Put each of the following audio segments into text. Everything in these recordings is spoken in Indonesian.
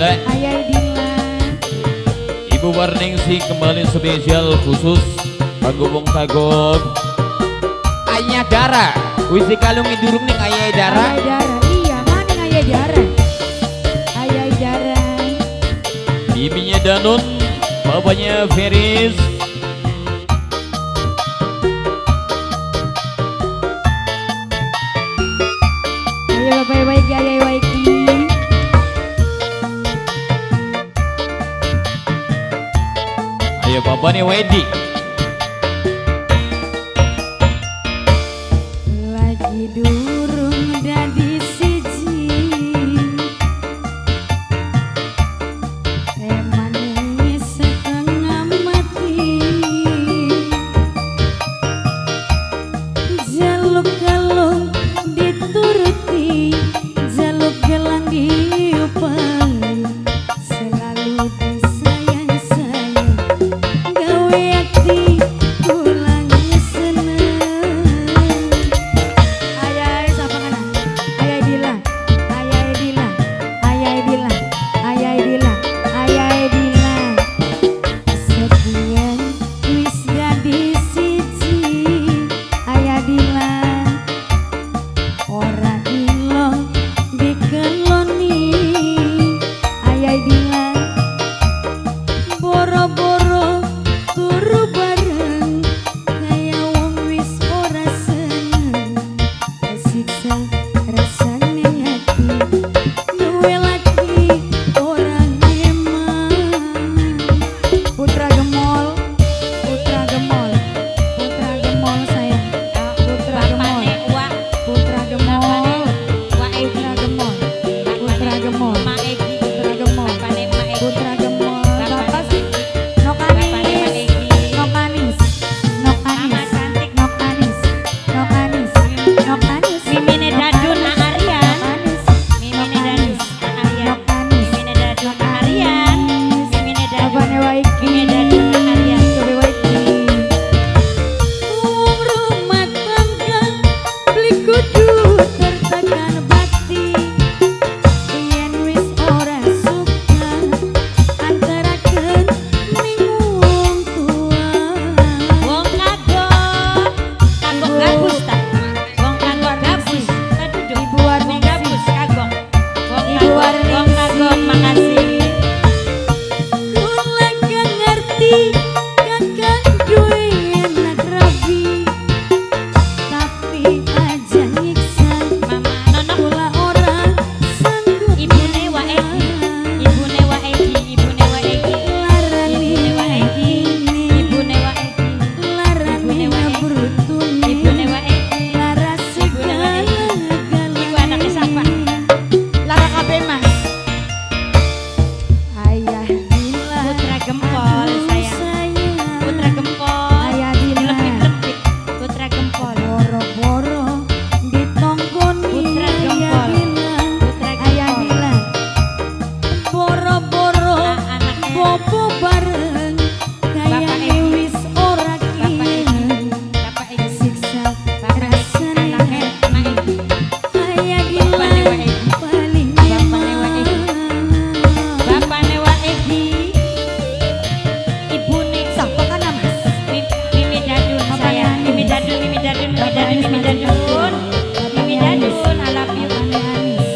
Dila. Ayah Dila. Ibu Warningsi kembali spesial khusus kanggo wong Tagog. Ayah Dara, wis dikalungi durung ning Ayah Dara. Ayah Dara, iya mana Ayah Dara? Ayah Dara. Bibinya Danun, bapaknya Feris. Ayo bapak Waiki, ayah Waiki. Ayo bapaknya Wedi. Lagi durung dadi siji, emane setengah mati. Jaluk kalung dituruti, jaluk gelang diupahi, selalu disayang-sayang, gawe hati pulang seneng. Ayah siapa kana? Ayah Dila, Ayah Dila, Ayah Dila, Ayah Dila, Ayah Dila. Sekian wis dadi siji, Ayah Dila. Ora ilo dikeloni, Ayah Dila. Boro-boro turu bareng, kaya wong wis ora seneng. Kesiksa rasane hati, duwe lagi orang eman. Putra Gemol, Putra Gemol, Putra Gemol sayang. Putra Gemol, Putra Gemol, Putra Gemol, Putra Gemol, Putra Gemol, Putra Gemol. Bapak sih Nokanis, Nokanis, Nokanis, Nokanis, Nokanis, Nokanis. Mimine Dadun na Aryan. Mimine Dadun na Aryan. Mimine Dadun na Aryan. Mimine Dadun. Bapaknya Waiki. Mimine Dadun na Aryan. Coba Waiki. Wong rumah tangga beli kudu tertekan bati, yen wis ora suka antarakeun ning wong tua. Wong kagok. Kagok gabus ta? Wong kagok gabus. Aduh, Ibu Wong Warningsi. gabus kagok. Wong Ibu kagok. Warningsi. Wong kagok makasih. Kula gak ngerti kakak duwe anak rabi, tapi aja nyiksa Mama Nono. kula ora sanggup. Ibune wa Egi. Ibune wa Egi. Ibune wa Egi. Larani Ibune wa Egi. ini, Ibune wa Egi. larani Ibune wa Egi. ngabrutuni, Ibune wa Egi. lara Ibune wa Egi. segala Ibu anaknya siapa? Lara KB Mas. Ayah Dila, Putra Gempol aduh sayang. Putra Gempol. Ayah Dila. Dilebih-lebih. Putra Gempol. Boro-boro ditonggoni, Putra Ayah Gempol. Dila, Putra Ayah Gempol. Dila. Boro-boro Anaknya. bobo bareng, Bapak kayane Egi. wis ora Bapak Egi. kiyen. Bapak Egi. Siksa Bapak rasane anaknya Mak Egi. Ayah Dila Bapaknya Wak Egi. paling Bapaknya Wak Egi. nyaman. Bapaknya wa Egi. Ibune. Siapa kan Mas? Mimi Dadun sayang. Mimi Dadun. Mimi Dadun. Mimi Dadun. Mimi Dadun. Mimi Dadun. I love you. Bapaknya Anis.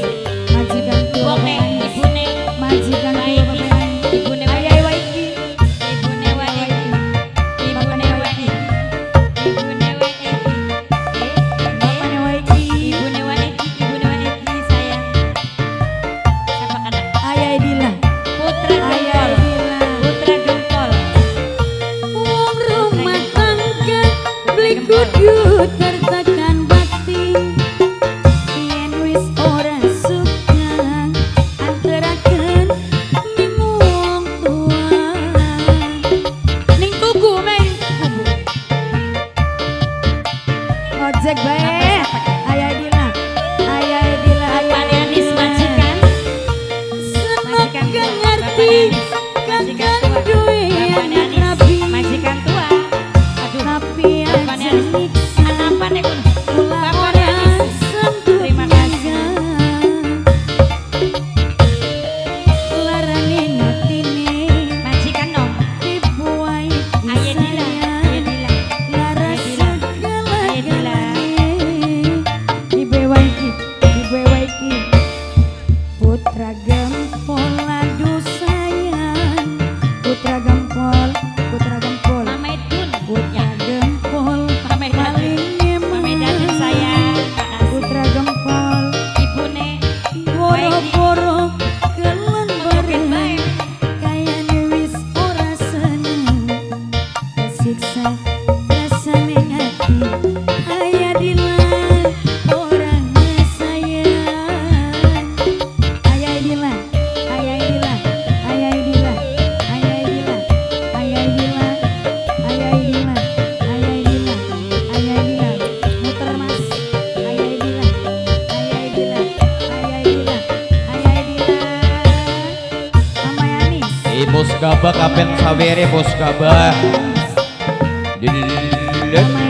Majikan tua Oke. Bapaknya Anis. Ibune. Majikan Wa tua Egi. Bapaknya Anis. Ibune wa Ayah Waiki. Ibune wa Egi. Ibune wa Egi. Ibune wa Egi. Bapaknya Waiki. Ibune wa Egi. Ibune wa Egi sayang. Siapa kana? Ayah Dila. Putra Ayah Gempol. Dila. Putra Gempol. Wong rumah tangga beli kudu tertekan bati, yen wis ora suka antarakeun ning wong tua. Ning tugu men, tugu. Ojek bae. Ayah Dila. Ayah Dila. Bapaknya Anis majikan. Seneng Majikan gak tua. ngerti Bapaknya Anis majikan kakak tua. duwe Bapaknya anak Anis rabi, majikan tua. Aduh. tapi Bapaknya aja Anis. nyiksa. Apa nih kun? Kula Bapaknya ora Anis. sanggup Terima kasih. jaga. gempol aduh sayang. Putra gempol, putra gempol, Mama Edun putra gempol, Mama Edun paling Mama Edun nyeman. sayang. Makasih. Putra gempol, Ibune boro-boro kelen Joget bareng. bae. Kayane wis ora seneng, kesiksa rasa ning ati. Aya dina orang sayang. Aya dina, aya dina, aya dina, aya dina, aya dina, aya dina, aya dina, aya dina. Muter mas, aya dina, aya dina, aya dina, aya dina. Mama Yanis. Bos Kaba kapen sawere bos Kaba. Mama